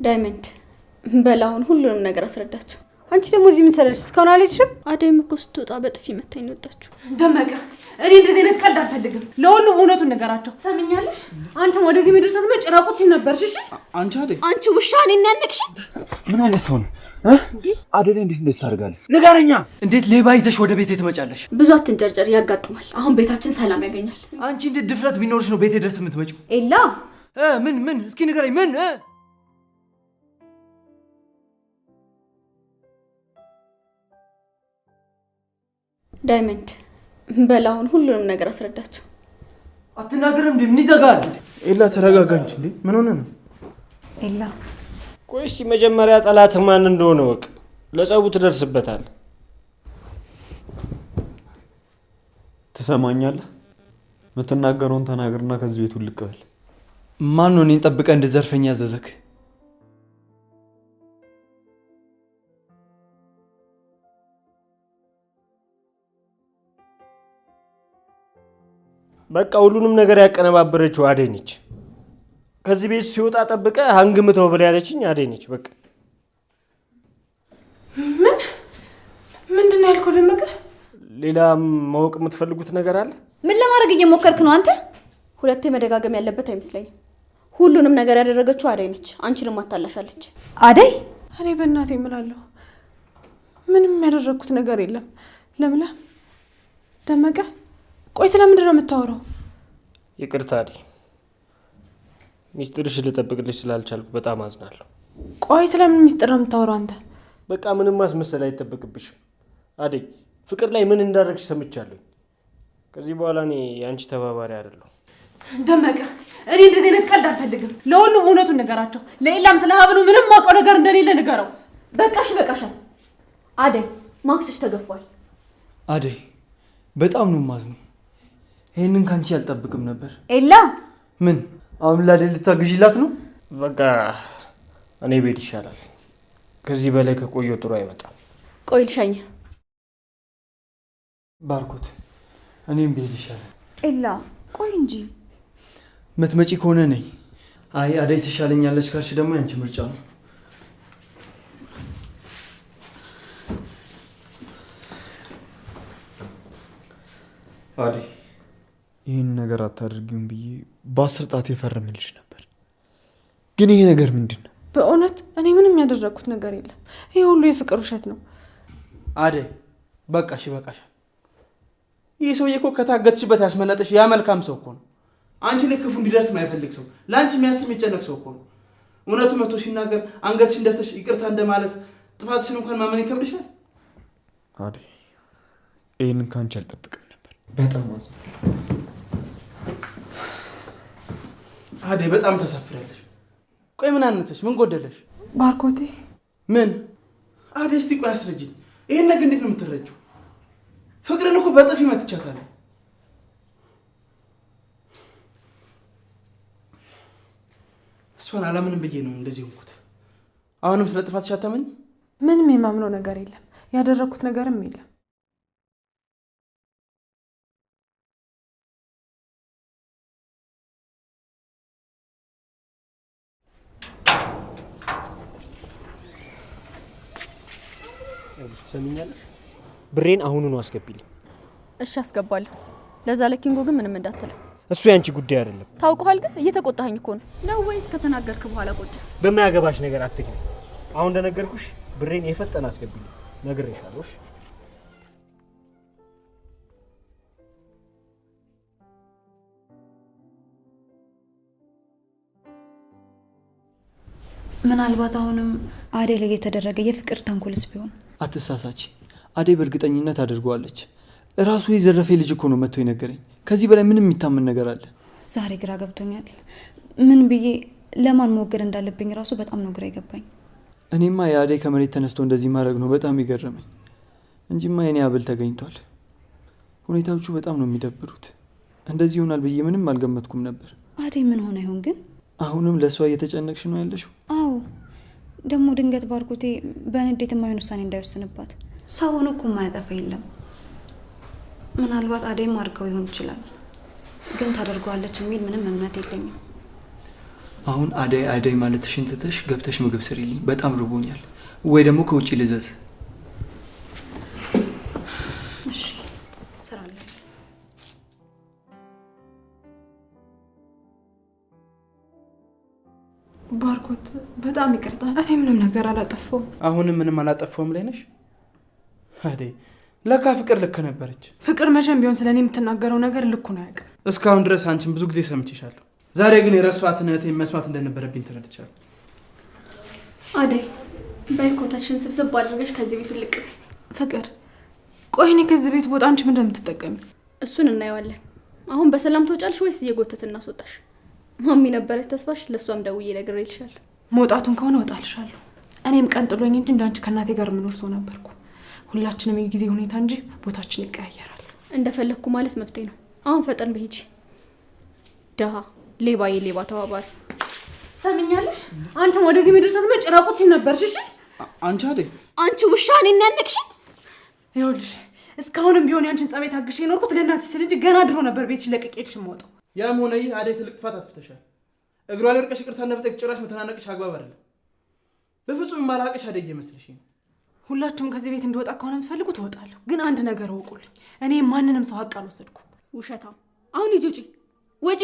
ዳይመንድ በላውን ሁሉንም ነገር አስረዳቸው። አንቺ ደግሞ እዚህ ምን ሰለሽ? እስካሁን አልሄድሽም? አደይም እኮ ስትወጣ በጥፊ መታኝ ነው ወጣችሁ። ደመቀ እኔ እንደዚህ አይነት ቀልድ አልፈልግም። ለሁሉም እውነቱን ነገራቸው። ሰምኛለሽ? አንቺም ወደዚህ ምድር ስትመጪ ራቁትሽን ነበርሽ። እሺ አንቺ አደይ፣ አንቺ ውሻ እኔን ያነቅሽ ምን አይነት ሰው ነው? አደይ እንዴት እንደዚህ ታደርጋለህ? ንገረኛ። እንዴት ሌባ ይዘሽ ወደ ቤቴ ትመጫለሽ? ብዙ አትንጨርጨር፣ ያጋጥማል። አሁን ቤታችን ሰላም ያገኛል። አንቺ እንዴት ድፍረት ቢኖርሽ ነው ቤቴ ድረስ የምትመጪው? ኤላ ምን እስኪ ንገረኝ። ምን ዳይመንድ በላውን ሁሉንም ነገር አስረዳቸው። አትናገርም እንዴ? ምን ይዘጋል? ኤላ ተረጋጋ እንጂ እንዴ! ምን ሆነ ነው? ኤላ ቆይ እስኪ መጀመሪያ ጠላት ማን እንደሆነ ወቅ ለጸቡ ትደርስበታል። ትሰማኛለህ? የምትናገረውን ተናገርና ከዚህ ቤት ውልቅ በል። ማን ነው እኔን ጠብቀህ እንድዘርፈኝ ያዘዘክ? በቃ ሁሉንም ነገር ያቀነባበረችው አደይ ነች። ከዚህ ቤት ሲወጣ ጠብቀ አንግምተው ብላ ያለችኝ አደይ ነች። በቃ ምንድን ነው ያልከው ደመቀ? ሌላ ማወቅ የምትፈልጉት ነገር አለ? ምን ለማድረግ እየሞከርክ ነው አንተ? ሁለቴ መደጋገም ያለበት አይመስለኝም። ሁሉንም ነገር ያደረገችው አደይ ነች። አንቺንም አታላሻለች። አደይ እኔ በእናቴ እምላለሁ ምንም ያደረኩት ነገር የለም። ለምለም ደመቀ ቆይ ስለምንድን ነው የምታወራው? ይቅርታ አደይ፣ ሚስጥርሽ ልጠብቅልሽ ስላልቻልኩ በጣም አዝናለሁ። ቆይ ስለምን ሚስጥር ነው የምታወራው አንተ? በቃ ምንም ማስመሰል አይጠበቅብሽም አደይ። ፍቅር ላይ ምን እንዳደረግሽ ሰምቻለሁ። ከዚህ በኋላ እኔ የአንቺ ተባባሪ አይደለሁ። ደመቀ እኔ እንደዚህ አይነት ቀልድ አልፈልግም። ለሁሉም እውነቱን ነገራቸው። ለኤላም ስለ ሀብሉ ምንም ማውቀው ነገር እንደሌለ ንገረው። በቃሻል። አደይ ማክስሽ ተገፏል። አደይ በጣም ነው የማዝነው። ይሄንን ካንቺ አልጠብቅም ነበር። ኤላ ምን አሁን ላዴ ልታግዢላት ነው? በቃ እኔ ቤት ይሻላል። ከዚህ በላይ ከቆየው ጥሩ አይመጣም። ቆይ ልሻኝ። ባርኮት እኔም ቤት ይሻላል። ኤላ ቆይ እንጂ ምትመጪ ከሆነ ነይ። አይ አደይ ትሻለኛለች ካልሽ ደግሞ ያንቺ ምርጫ ነው። አደይ ይህን ነገር አታድርጊውም ብዬ በ10 ጣት የፈረምልሽ ነበር። ግን ይሄ ነገር ምንድን ነው? በእውነት እኔ ምንም ያደረኩት ነገር የለም። ይሄ ሁሉ የፍቅር ውሸት ነው። አደይ በቃሽ፣ ይበቃሻል። ይህ ሰውዬ እኮ ከታገትሽበት ያስመለጠሽ ያ መልካም ሰው እኮ ነው። አንቺ ላይ ክፉ እንዲደርስ የማይፈልግ ሰው፣ ለአንቺ የሚያስብ የሚጨነቅ ሰው እኮ ነው። እውነቱ መቶ ሲናገር አንገትሽን ደፍተሽ ይቅርታ እንደማለት ጥፋትሽን እንኳን ማመን ይከብድሻል። አደይ ይህንን ከአንቺ አልጠብቅም ነበር። በጣም አዝናለሁ። አደይ በጣም ተሳፍሪያለሽ። ቆይ ምን አነሰሽ? ምን ጎደለሽ? ባርኮቴ ምን? አደይ እስቲ ቆይ አስረጅኝ። ይሄን ነገር እንዴት ነው የምትረጂው? ፍቅርን እኮ በጥፊ መትቻታለሁ። እሷን አላምንም ብዬ ነው እንደዚህ ሆንኩት። አሁንም ስለ ጥፋትሽ አታመኝ? ምንም የማምነው ነገር የለም። ያደረኩት ነገርም የለም። ሰሚኛለሽ? ብሬን አሁኑኑ አስገቢልኝ። እሺ አስገባለሁ። ለዛ ለኪንጎ ግን ምንም እንዳትለው። እሱ ያንቺ ጉዳይ አይደለም። ታውቀዋል። ግን እየተቆጣኸኝ እኮ ነው ወይስ ከተናገርክ በኋላ ቆጨ? በማያገባሽ ነገር አትግቢ። አሁን እንደነገርኩሽ ብሬን የፈጠነ አስገቢልኝ። ነግሬሻለሁ። እሺ ምናልባት አሁንም አደይ ላይ የተደረገ የፍቅር ተንኮልስ ቢሆን? አትሳሳች። አደይ በእርግጠኝነት አድርጓለች። ራሱ የዘረፈ ልጅ እኮ ነው መጥቶ የነገረኝ። ከዚህ በላይ ምንም የሚታመን ነገር አለ? ዛሬ ግራ ገብቶኛል። ምን ብዬ ለማን መወገድ እንዳለብኝ ራሱ በጣም ነው ግራ የገባኝ። እኔማ የአደይ ከመሬት ተነስቶ እንደዚህ ማድረግ ነው በጣም ይገረመኝ እንጂማ የኔ አብል ተገኝቷል። ሁኔታዎቹ በጣም ነው የሚደብሩት። እንደዚህ ይሆናል ብዬ ምንም አልገመትኩም ነበር። አደይ ምን ሆነ ይሆን ግን? አሁንም ለእሷ እየተጨነቅሽ ነው ያለሽው? አዎ ደግሞ ድንገት ባርኮቴ በንዴት የማይሆን ውሳኔ እንዳይወስንባት። ሰውን እኮ የማያጠፋ የለም። ምናልባት አደይም አድርገው ሊሆን ይችላል፣ ግን ታደርገዋለች የሚል ምንም እምነት የለኝም። አሁን አደይ አደይ ማለትሽን ትተሽ ገብተሽ ምግብ ስሪልኝ፣ በጣም ርቦኛል። ወይ ደግሞ ከውጪ ልዘዝ። እሺ እሰራለሁ። ባርኮት በጣም ይቅርታ፣ እኔ ምንም ነገር አላጠፋሁም። አሁንም ምንም አላጠፋውም ላይ ነሽ አደይ? ለካ ፍቅር ልክ ነበረች። ፍቅር መቼም ቢሆን ስለኔ የምትናገረው ነገር ልኩን አያውቅም። እስካሁን ድረስ አንቺን ብዙ ጊዜ ሰምቼሻለሁ። ዛሬ ግን የረሷትን እህቴን መስማት እንደነበረብኝ ተረድቻለሁ። አደይ በኮተሽን ስብስብ አድርገሽ ከዚህ ቤት ልቅ። ፍቅር ቆይ እኔ ከዚህ ቤት ቦታ አንቺ ምን እንደምትጠቀሚ እሱን እናየዋለን። አሁን በሰላም ትወጫለሽ ወይስ እየጎተት እናስወጣሽ? ማሚ ነበረች ተስፋሽ፣ ለሷም ደውዬ ነግሬልሻለሁ። መውጣቱን ከሆነ እወጣልሻለሁ። እኔም ቀን ጥሎኝ እንጂ እንዳንቺ ከእናቴ ጋር የምኖር ሰው ነበርኩ። ሁላችንም የጊዜ ሁኔታ እንጂ ቦታችን ይቀያየራል። እንደፈለግኩ ማለት መብቴ ነው። አሁን ፈጠን በሂጂ። ደሃ ሌባ የሌባ ተባባሪ። ሰምኛለሽ? አንቺም ወደዚህ ምድር ስትመጪ ራቁትሽን ነበርሽ። እሺ አንቺ አደይ፣ አንቺ ውሻ እኔን ያነቅሽኝ። ይኸውልሽ እስካሁንም ቢሆን ያንቺን ጸባይ ታግሼ የኖርኩት ለእናትሽ ስል እንጂ ገና ድሮ ነበር ቤትሽ ለቅቄልሽ የምወጣው። ያም ሆነ ይህ አደይ ትልቅ ጥፋት አጥፍተሻል። እግሯ ላይ ወድቀሽ ይቅርታ እንደመጠየቅ ጭራሽ መተናነቅሽ አግባብ አይደለም። በፍጹም ማላቀሽ አደይ እየመሰለሽኝ ነው። ሁላችሁም ከዚህ ቤት እንድወጣ ከሆነ የምትፈልጉት እወጣለሁ። ግን አንድ ነገር እወቁልኝ፣ እኔ ማንንም ሰው ሀቅ አልወሰድኩም። ውሸታም! አሁን ሂጂ፣ ውጪ፣ ውጪ።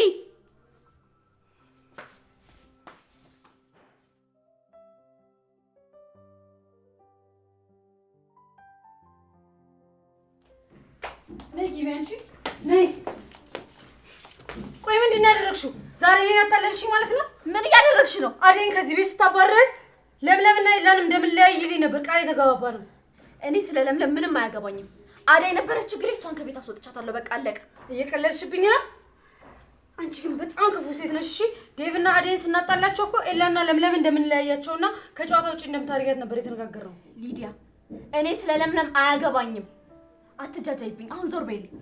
ነይ ግቢ አንቺ ነይ። ቆይ ምንድን ነው ያደረግሽው? ዛሬ እኔን አታለልሽኝ ማለት ነው? ምን እያደረግሽ ነው? አደይን ከዚህ ቤት ስታባረረት ለምለምና ይላንም እንደምንለያይልኝ ነበር ቃል የተገባባ ነው። እኔ ስለ ለምለም ምንም አያገባኝም። አደይ ነበረች ችግሬ፣ እሷን ከቤት አስወጥቻታለሁ። በቃ አለቀ። እየቀለድሽብኝ ነው። አንቺ ግን በጣም ክፉ ሴት ነሽ። እሺ ዴቭና አደይን ስናጣላቸው እኮ ኤላና ለምለም እንደምንለያያቸውና ከጨዋታ ውጭ እንደምታደርጊያት ነበር የተነጋገርነው። ሊዲያ፣ እኔ ስለ ለምለም አያገባኝም። አትጃጃይብኝ። አሁን ዞር በይልኝ።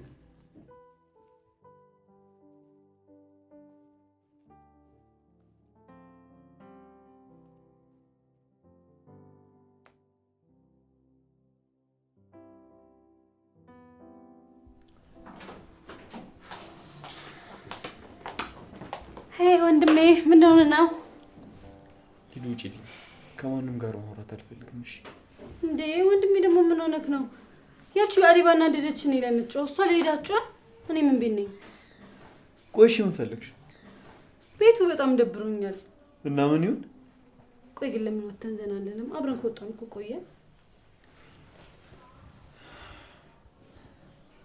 ሄይ ወንድሜ፣ ምን ሆነ ነው? ሂዱ ውጪ። ከማንም ጋር ማውራት አልፈልግም። እሺ እንዴ ወንድሜ ደግሞ ምን ሆነክ ነው? ያቺ አዲባና እንደደችን ላይ የምትጮህ እሷ ለሄዳችሁ እኔ ምን ቤት ነኝ? ቆይ እሺ ምን ፈለግሽ? ቤቱ በጣም ደብሮኛል። እና ምን ይሁን? ቆይ ግን ለምን ወተን ዘና አንልም? አብረን ከወጣን እኮ ቆየ።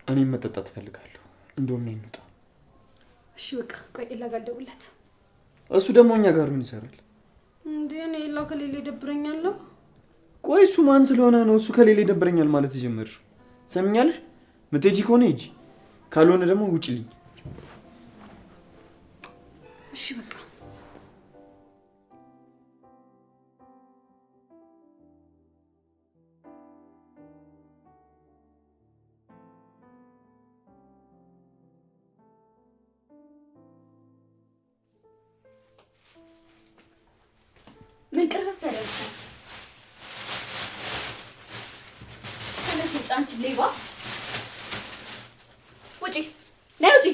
እኔ መጠጣት እፈልጋለሁ። እንደውም ነኝ እንውጣ። እሺ በቃ ቆይ ኤላ ጋር ደውላት። እሱ ደግሞ እኛ ጋር ምን ይሰራል እንዴ? እኔ ኤላ ከሌለ ይደብረኛል። ቆይ እሱ ማን ስለሆነ ነው እሱ ከሌለ ይደብረኛል ማለት የጀመርሽው? ሰምኛለሽ? ምትሄጂ ከሆነ ሂጂ፣ ካልሆነ ደግሞ ውጪልኝ። እሺ በቃ ምን ቅርፍ ያደርጋል? ተነሽ አንቺ ሌባ! ውጪ! ነይ ውጪ!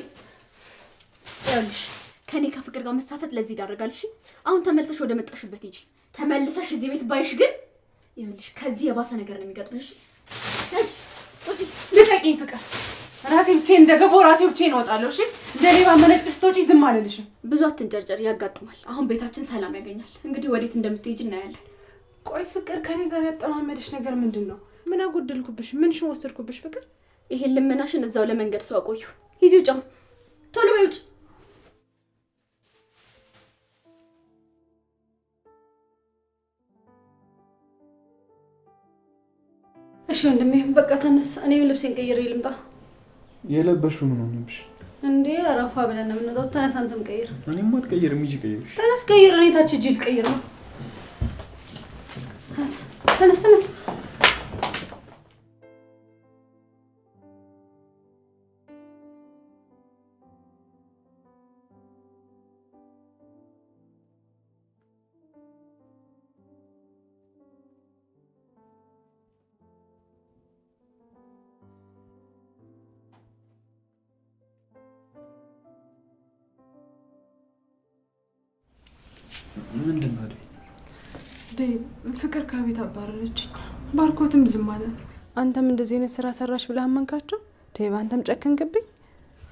ይኸውልሽ ከኔ ከፍቅር ጋር መሳፈጥ ለዚህ ይዳርጋል። እሺ አሁን ተመልሰሽ ወደ መጣሽበት ሂጂ። ተመልሰሽ እዚህ ቤት ባይሽ ግን ይኸውልሽ ከዚህ የባሰ ነገር ነው የሚገጥምሽ። ነጭ ውጪ! ልቀቂኝ ፍቅር። ራሴ ብቻዬን እንደገባሁ ራሴ ብቻዬን እወጣለሁ። እሺ እንደ ሌባ መነጭ ስትወጪ ዝም አልልሽም። ብዙ አትንጨርጨር፣ ያጋጥማል። አሁን ቤታችን ሰላም ያገኛል። እንግዲህ ወዴት እንደምትሄጂ እናያለን። ቆይ ፍቅር ከኔ ጋር ያጠማመድሽ ነገር ምንድን ነው? ምን አጎደልኩብሽ? ምንሽን ወሰድኩብሽ? ፍቅር ይሄን ልመናሽን እዛው ለመንገድ ሰው አቆዩ። ሂጂ ውጪ! ቶሎ በይ ውጪ! እሺ ወንድሜ በቃ ተነስ። እኔም ልብሴን ቀይሬ ልምጣ። የለበሽው ምን ሆነብሽ እንዴ? አረፋ ብለን ነው የምንወጣው። ተነስ አንተም ቀይር። እኔም አልቀይርም። ሂጂ ቀይርሽ። ተነስ ቀይር። እኔ ታች ሂጅ ልቀይር ነው። ተነስ ተነስ ተነስ። ምንድን ነው አደይ? ዴቭ ፍቅር ከቤት አባረረች። ባርኮትም ዝም አለ። አንተም እንደዚህ አይነት ስራ ሰራሽ ብለህ አመንካቸው? ዴቭ አንተም ጨከንክብኝ።